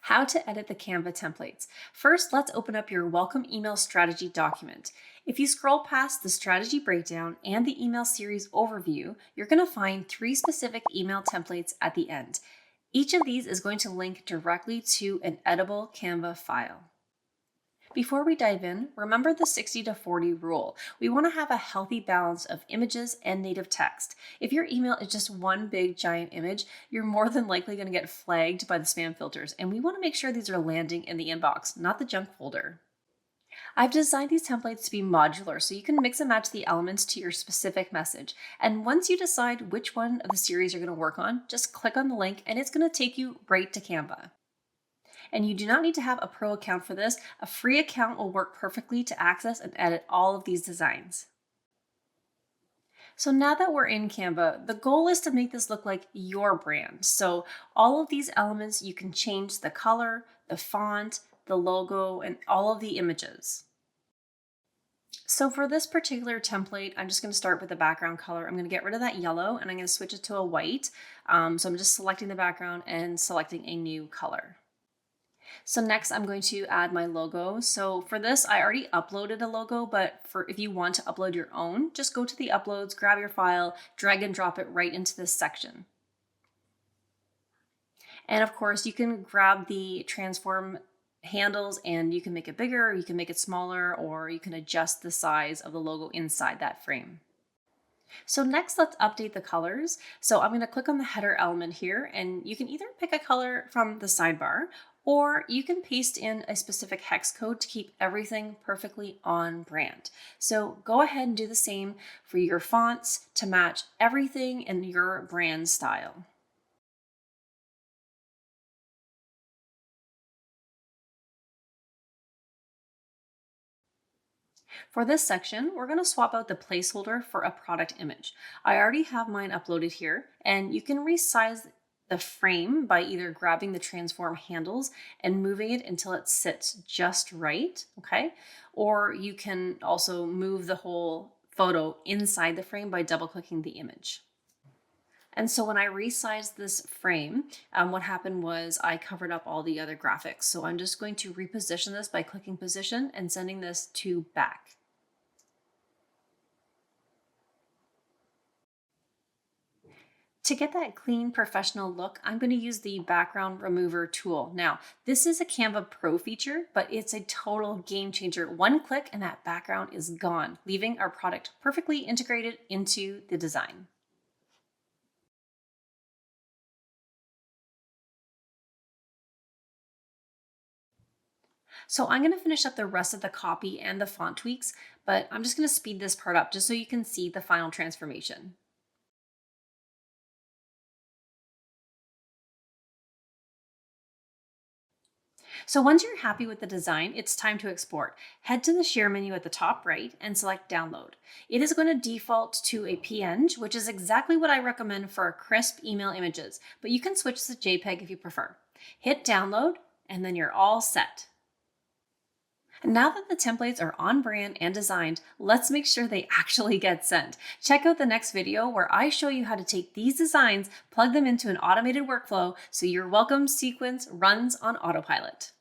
How to edit the Canva templates. First, let's open up your welcome email strategy document. If you scroll past the strategy breakdown and the email series overview, you're going to find 3 specific email templates at the end. Each of these is going to link directly to an editable Canva file. Before we dive in, remember the 60-40 rule. We want to have a healthy balance of images and native text. If your email is just one big giant image, you're more than likely going to get flagged by the spam filters, and we want to make sure these are landing in the inbox, not the junk folder. I've designed these templates to be modular so you can mix and match the elements to your specific message. And once you decide which one of the series you're going to work on, just click on the link and it's going to take you right to Canva. And you do not need to have a pro account for this. A free account will work perfectly to access and edit all of these designs. So now that we're in Canva, the goal is to make this look like your brand. So all of these elements, you can change the color, the font, the logo, and all of the images. So for this particular template, I'm just going to start with the background color. I'm going to get rid of that yellow and I'm going to switch it to a white. So I'm just selecting the background and selecting a new color. So next I'm going to add my logo. So for this, I already uploaded a logo, but if you want to upload your own, just go to the uploads, grab your file, drag and drop it right into this section. And of course you can grab the transform handles and you can make it bigger, you can make it smaller, or you can adjust the size of the logo inside that frame. So next, let's update the colors. So I'm going to click on the header element here, and you can either pick a color from the sidebar, or you can paste in a specific hex code to keep everything perfectly on brand. So go ahead and do the same for your fonts to match everything in your brand style. For this section, we're going to swap out the placeholder for a product image. I already have mine uploaded here, and you can resize the frame by either grabbing the transform handles and moving it until it sits just right, okay? Or you can also move the whole photo inside the frame by double-clicking the image. And so when I resized this frame, what happened was I covered up all the other graphics. So I'm just going to reposition this by clicking position and sending this to back. To get that clean professional look, I'm going to use the background remover tool. Now, this is a Canva Pro feature, but it's a total game changer. One click and that background is gone, leaving our product perfectly integrated into the design. So I'm going to finish up the rest of the copy and the font tweaks, but I'm just going to speed this part up just so you can see the final transformation. So once you're happy with the design, it's time to export. Head to the share menu at the top right and select download. It is going to default to a PNG, which is exactly what I recommend for crisp email images, but you can switch to JPEG if you prefer. Hit download and then you're all set. Now that the templates are on brand and designed, let's make sure they actually get sent. Check out the next video where I show you how to take these designs, plug them into an automated workflow so your welcome sequence runs on autopilot.